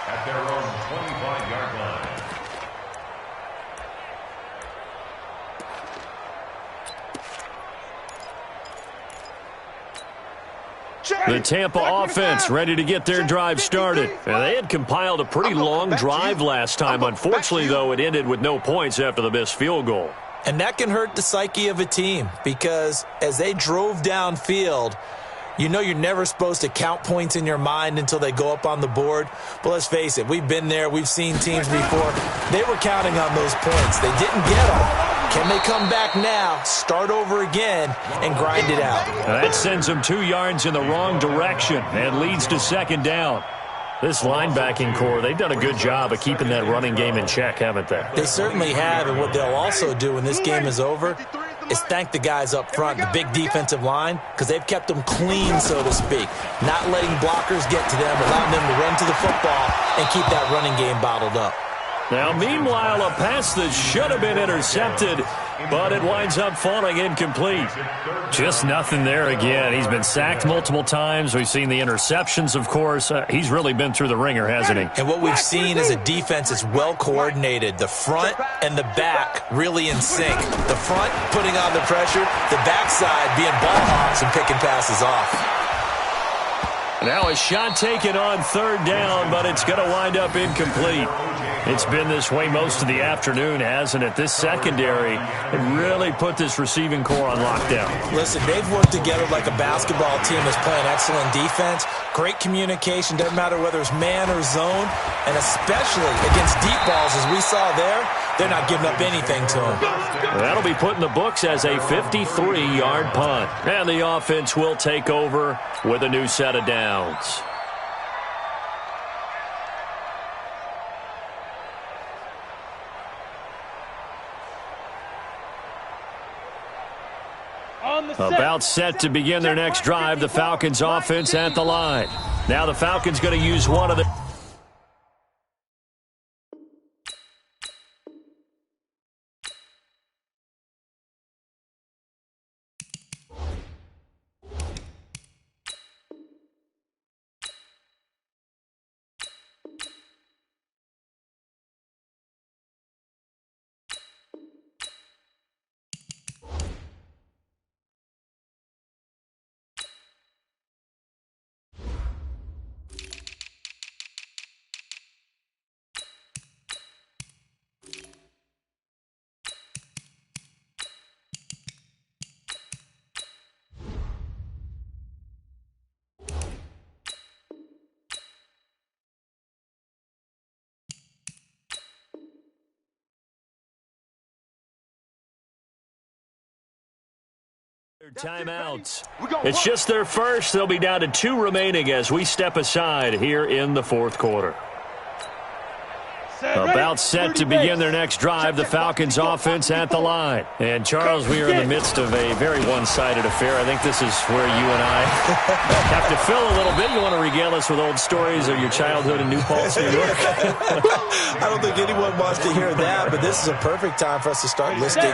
At their own 25-yard line. The Tampa offense ready to get their drive started. And they had compiled a pretty long drive last time. Unfortunately, though, it ended with no points after the missed field goal. And that can hurt the psyche of a team because as they drove downfield, you know you're never supposed to count points in your mind until they go up on the board. But let's face it, we've been there. We've seen teams before. They were counting on those points. They didn't get them. Can they come back now, start over again, and grind it out? That sends them 2 yards in the wrong direction and leads to second down. This linebacking core, they've done a good job of keeping that running game in check, haven't they? They certainly have, and what they'll also do when this game is over is thank the guys up front, the big defensive line, because they've kept them clean, so to speak, not letting blockers get to them, allowing them to run to the football and keep that running game bottled up. Now, meanwhile, a pass that should have been intercepted, but it winds up falling incomplete. Just nothing there again. He's been sacked multiple times. We've seen the interceptions, of course. He's really been through the ringer, hasn't he? And what we've seen is a defense that's well coordinated. The front and the back really in sync. The front putting on the pressure, the backside being ball hawks and picking passes off. Now a shot taken on third down, but it's going to wind up incomplete. It's been this way most of the afternoon, hasn't it? This secondary really put this receiving core on lockdown. Listen, they've worked together like a basketball team that's playing excellent defense. Great communication, doesn't matter whether it's man or zone, and especially against deep balls, as we saw there, they're not giving up anything to them. That'll be put in the books as a 53-yard punt. And the offense will take over with a new set of downs. About set to begin their next drive, the Falcons offense at the line. Now the Falcons going to use one of the... Timeouts. It's just their first. They'll be down to 2 remaining as we step aside here in the fourth quarter. About set to begin their next drive, the Falcons offense at the line. And, Charles, we are in the midst of a very one-sided affair. I think this is where you and I have to fill a little bit. You want to regale us with old stories of your childhood in New Paltz, New York? I don't think anyone wants to hear that, but this is a perfect time for us to start listing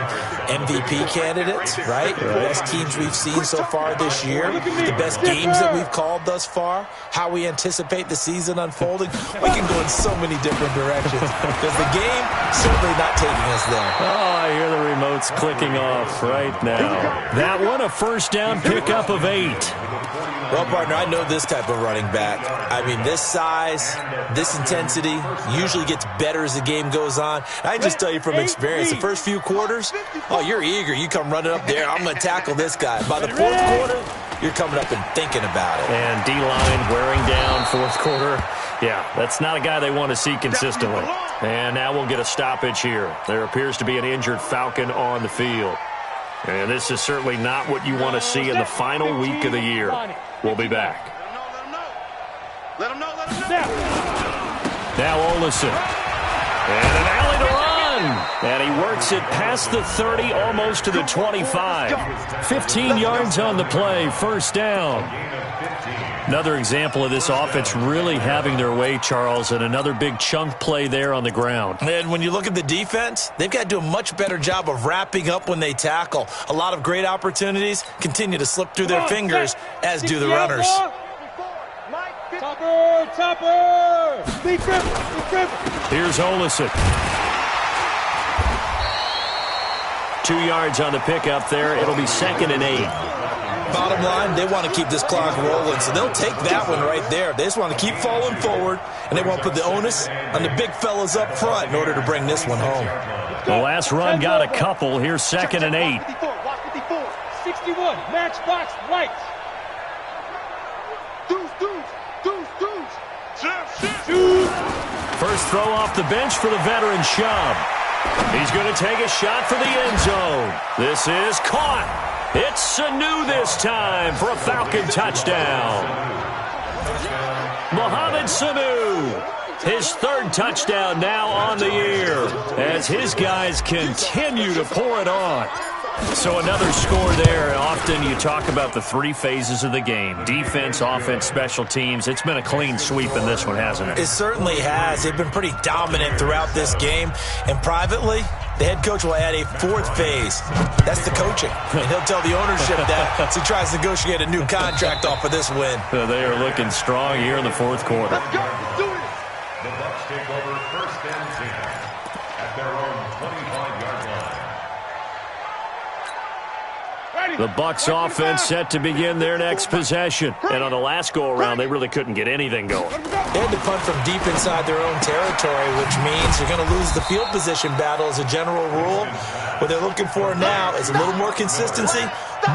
MVP candidates, right? The best teams we've seen so far this year, the best games that we've called thus far, how we anticipate the season unfolding. We can go in so many different directions. Because the game certainly not taking us there. Oh, I hear the remotes clicking off right now. That one, a first down pickup of 8. Well, partner, I know this type of running back. I mean, this size, this intensity usually gets better as the game goes on. I just tell you from experience, the first few quarters, oh, you're eager. You come running up there. I'm going to tackle this guy. By the fourth quarter, you're coming up and thinking about it. And D-line wearing down fourth quarter. Yeah, that's not a guy they want to see consistently. And now we'll get a stoppage here. There appears to be an injured Falcon on the field. And this is certainly not what you want to see in the final week of the year. We'll be back. Let him know. Now Olesen. And an alley to run. And he works it past the 30, almost to the 25. 15 yards on the play, first down. Another example of this offense really having their way, Charles, and another big chunk play there on the ground. And when you look at the defense, they've got to do a much better job of wrapping up when they tackle. A lot of great opportunities continue to slip through their fingers, as do the runners. Topper! Here's Olesen. 2 yards on the pickup there. It'll be 2nd and 8. Bottom line, they want to keep this clock rolling, so they'll take that one right there. They just want to keep falling forward, and they want to put the onus on the big fellas up front in order to bring this one home. The last run got a couple. Here's 2nd and 8. 54, 61, matchbox right. First throw off the bench for the veteran Chubb. He's going to take a shot for the end zone. This is caught. It's Sanu this time for a Falcon touchdown. Mohamed Sanu, his 3rd touchdown now on the year as his guys continue to pour it on. So another score there. Often you talk about the 3 phases of the game. Defense, offense, special teams. It's been a clean sweep in this one, hasn't it? It certainly has. They've been pretty dominant throughout this game. And privately, the head coach will add a 4th phase. That's the coaching. And he'll tell the ownership that as he tries to negotiate a new contract off of this win. They are looking strong here in the fourth quarter. The Bucs take over 1st and 10 at their own 25-yard line. The Bucs offense set to begin their next possession. And on the last go-around, they really couldn't get anything going. They had to punt from deep inside their own territory, which means you're going to lose the field position battle as a general rule. What they're looking for now is a little more consistency,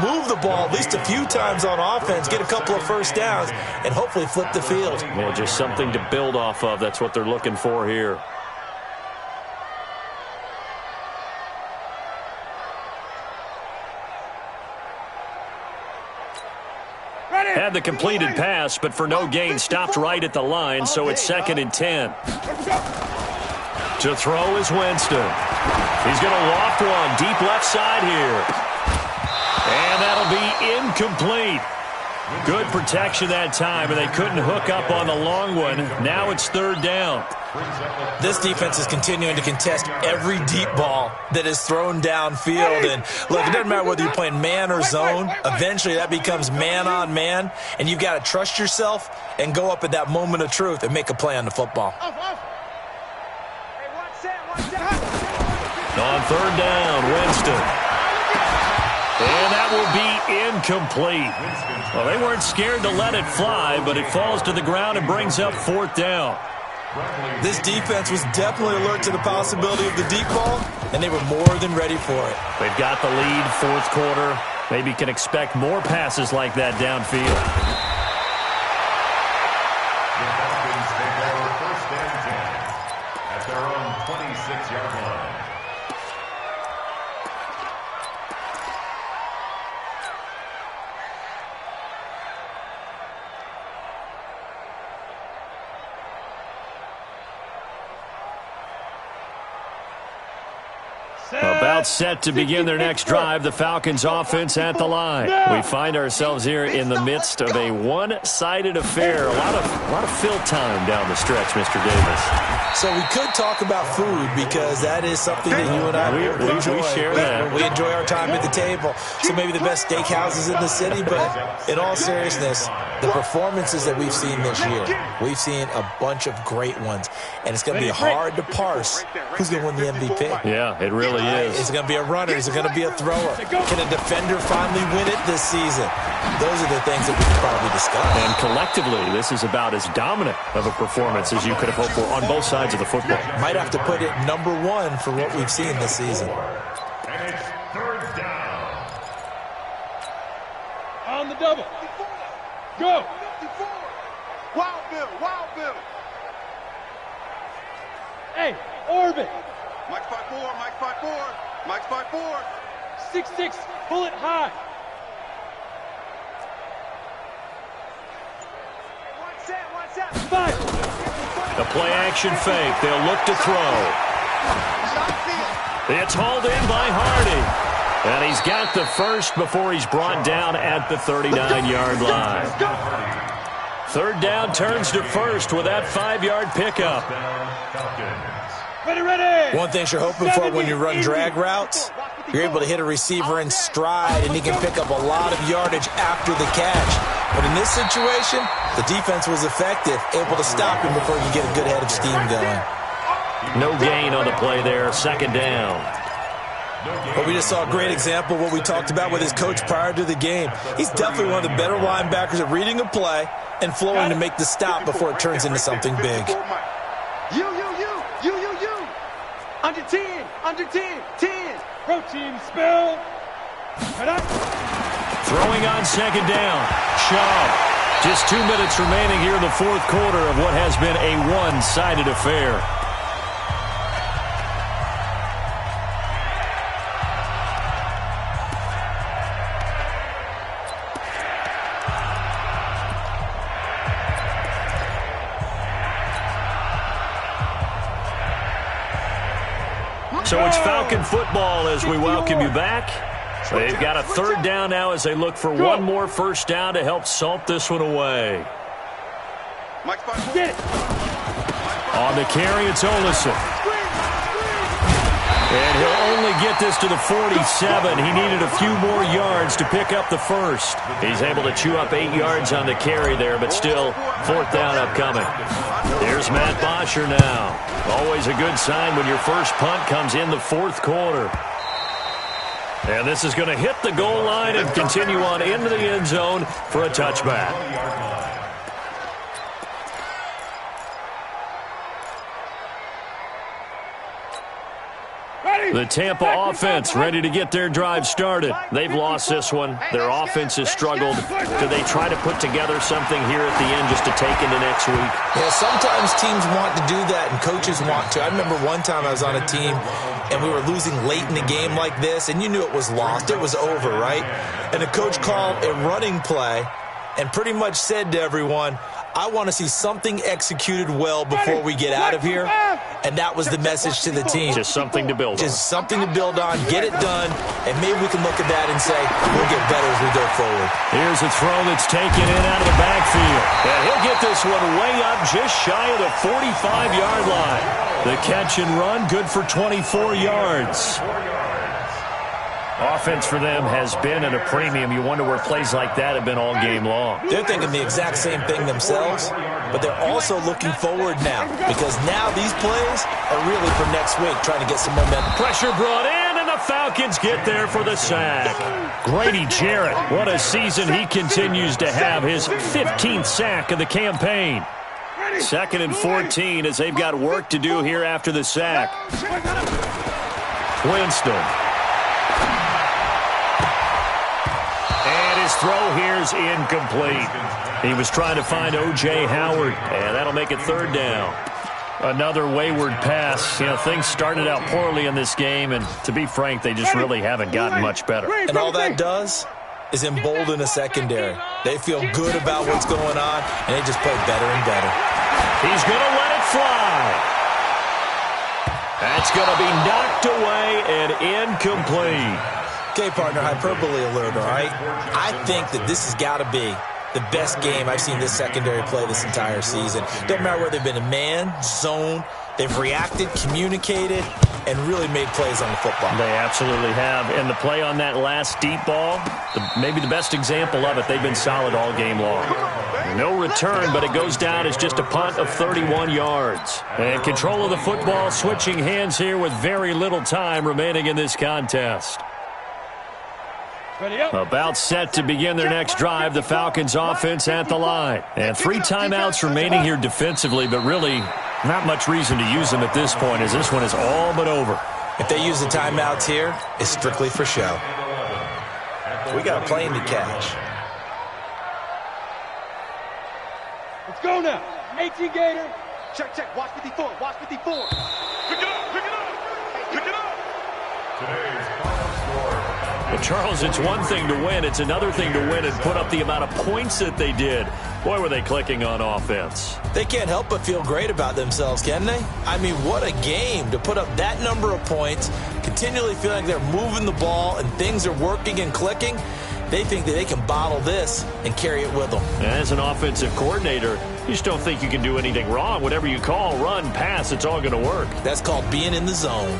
move the ball at least a few times on offense, get a couple of first downs, and hopefully flip the field. Yeah, just something to build off of. That's what they're looking for here. Had the completed pass, but for no gain, stopped right at the line, so it's 2nd and 10. To throw is Winston. He's going to loft one deep left side here. And that'll be incomplete. Good protection that time, and they couldn't hook up on the long one. Now it's 3rd down. This defense is continuing to contest every deep ball that is thrown downfield. And look, it doesn't matter whether you're playing man or zone. Eventually that becomes man on man, and you've got to trust yourself and go up at that moment of truth and make a play on the football. On 3rd down, Winston. And that will be incomplete. Well, they weren't scared to let it fly, but it falls to the ground and brings up 4th down. This defense was definitely alert to the possibility of the deep ball, and they were more than ready for it. They've got the lead, 4th quarter. Maybe can expect more passes like that downfield. The Falcons take over 1st and 10 at their own 26-yard line. About set to begin their next drive, the Falcons offense at the line. We find ourselves here in the midst of a one-sided affair. A lot of fill time down the stretch, Mr. Davis. So we could talk about food because that is something that you and I enjoy. We share that. We enjoy our time at the table. So maybe the best steakhouses in the city, but in all seriousness, the performances that we've seen this year, we've seen a bunch of great ones. And it's going to be hard to parse who's going to win the MVP. Yeah, it really is. Is it going to be a runner? Is it going to be a thrower? Can a defender finally win it this season? Those are the things that we can probably discuss. And collectively, this is about as dominant of a performance as you could have hoped for on both sides of the football. Might have to put it #1 for what we've seen this season. And it's 3rd down. On the double. Go. Wild Bill, Wild Bill. Hey, orbit. Mike's 5-4, Mike's 5-4, Mike's 5-4. 6-6, bullet high. Five. The play action fake. They'll look to throw. It's hauled in by Hardy. And he's got the first before he's brought down at the 39-yard line. 3rd down turns to 1st with that 5-yard pickup. Ready. One thing you're hoping for when you run drag routes, you're able to hit a receiver in stride and he can pick up a lot of yardage after the catch. But in this situation, the defense was effective, able to stop him before you get a good head of steam going. No gain on the play there, 2nd down. But we just saw a great example of what we talked about with his coach prior to the game. He's definitely one of the better linebackers at reading a play and flowing to make the stop before it turns into something big. You. Under 10, 10. Protein spill. Throwing on 2nd down. Shaw. Just 2 minutes remaining here in the 4th quarter of what has been a one-sided affair. So it's Falcon football as we welcome you back. They've got a 3rd down now as they look for one more first down to help salt this one away. Get it. On the carry, it's Olison. And he'll only get this to the 47. He needed a few more yards to pick up the first. He's able to chew up 8 yards on the carry there, but still 4th down upcoming. There's Matt Bosher now. Always a good sign when your first punt comes in the 4th quarter. And this is going to hit the goal line and continue on into the end zone for a touchback. The Tampa offense ready to get their drive started. They've lost this one. Their offense has struggled. Do they try to put together something here at the end just to take into next week? Yeah, sometimes teams want to do that and coaches want to. I remember one time I was on a team and we were losing late in the game like this, and you knew it was lost. It was over, right? And the coach called a running play and pretty much said to everyone, I want to see something executed well before we get out of here. And that was the message to the team. Just something to build on. Just something to build on, get it done, and maybe we can look at that and say, we'll get better as we go forward. Here's a throw that's taken in out of the backfield. And he'll get this one way up just shy of the 45-yard line. The catch and run, good for 24 yards. Offense for them has been at a premium. You wonder where plays like that have been all game long. They're thinking the exact same thing themselves, but they're also looking forward now because now these plays are really for next week, trying to get some momentum. Pressure brought in, and the Falcons get there for the sack. Grady Jarrett, what a season he continues to have. His 15th sack of the campaign. 2nd and 14 as they've got work to do here after the sack. Winston. His throw here's incomplete. He was trying to find O.J. Howard, and that'll make it 3rd down. Another wayward pass. You know, things started out poorly in this game, and to be frank, they just really haven't gotten much better. And all that does is embolden a secondary. They feel good about what's going on, and they just play better and better. He's going to let it fly. That's going to be knocked away and incomplete. Okay, partner, hyperbole alert, all right? I think that this has got to be the best game I've seen this secondary play this entire season. Doesn't matter whether they've been a man, zone, they've reacted, communicated, and really made plays on the football. They absolutely have. And the play on that last deep ball, maybe the best example of it, they've been solid all game long. No return, but it goes down as just a punt of 31 yards. And control of the football, switching hands here with very little time remaining in this contest. About set to begin their next drive, the Falcons offense at the line. And 3 timeouts remaining here defensively, but really not much reason to use them at this point as this one is all but over. If they use the timeouts here, it's strictly for show. We got a plane to catch. Let's go now. 18 Gator. Check, check. Watch 54. Watch 54. Pick it up. Pick it up. Pick it up. Today's final score. Well, Charles, it's one thing to win. It's another thing to win and put up the amount of points that they did. Boy, were they clicking on offense. They can't help but feel great about themselves, can they? I mean, what a game to put up that number of points, continually feeling like they're moving the ball and things are working and clicking. They think that they can bottle this and carry it with them. As an offensive coordinator, you just don't think you can do anything wrong. Whatever you call, run, pass, it's all going to work. That's called being in the zone.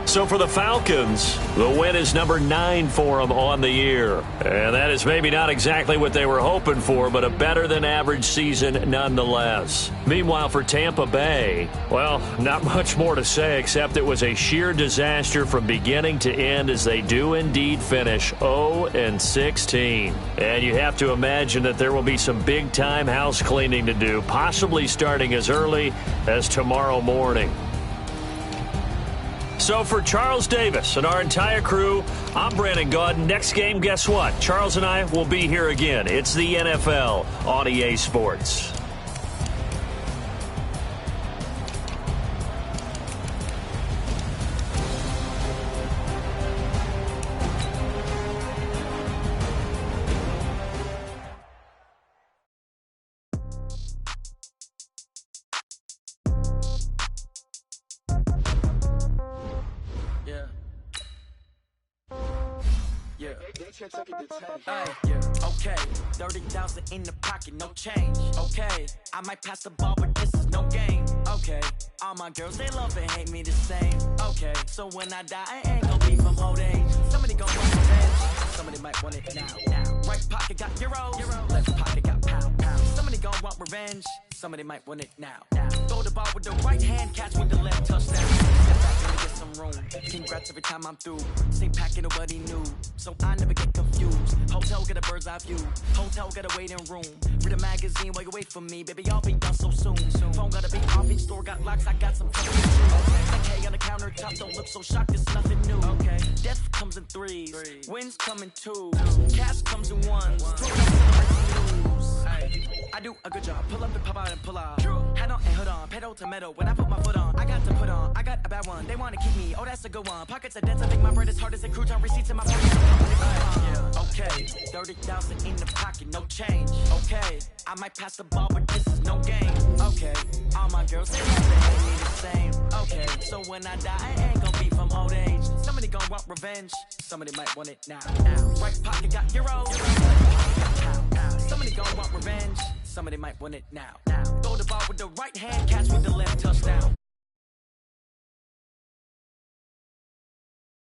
So for the Falcons, the win is number 9 for them on the year. And that is maybe not exactly what they were hoping for, but a better-than-average season nonetheless. Meanwhile, for Tampa Bay, well, not much more to say except it was a sheer disaster from beginning to end as they do indeed finish 0-16. And you have to imagine that there will be some big-time house cleaning to do, possibly starting as early as tomorrow morning. So for Charles Davis and our entire crew, I'm Brandon Gaudin. Next game, guess what? Charles and I will be here again. It's the NFL on EA Sports. Okay, 30,000 in the pocket, no change. Okay, I might pass the ball, but this is no game. Okay, all my girls, they love and hate me the same. Okay, so when I die, I ain't gonna be from old age. Somebody gon' want revenge, somebody might want it now. Right pocket got euros, left pocket got pound. Somebody gon' want revenge, somebody might want it now. Throw the ball with the right hand, catch with the left, touchdown. Step back, let me get some room. Congrats every time I'm through. Same packet, nobody new, so I never get confused. Hotel get a bird's eye view. Hotel get a waiting room. Read a magazine while you wait for me, baby. I'll be done so soon. Phone got a big coffee store, got locks. I got some fucking shoes. Okay, on the countertop, don't look so shocked. It's nothing new. Okay, death comes in threes, wins come in twos, cash comes in ones. I do a good job. Pull up and pop out and pull out. Head on and hood on, pedal to metal. When I put my foot on, I got to put on. I got a bad one. They want to keep me. Oh, that's a good one. Pockets are dense. I think my bread is hard as a crouton. Receipts in my pocket. Okay, 30,000 in the pocket, no change. Okay, I might pass the ball, but this is no game. Okay, all my girls they love it, hate me the same. Okay, so when I die, I ain't gonna be from old age. Somebody gon' want revenge. Somebody might want it now. Right pocket got euros. Somebody gon' want revenge. Somebody might want it now. Throw the ball with the right hand, catch with the left, touchdown.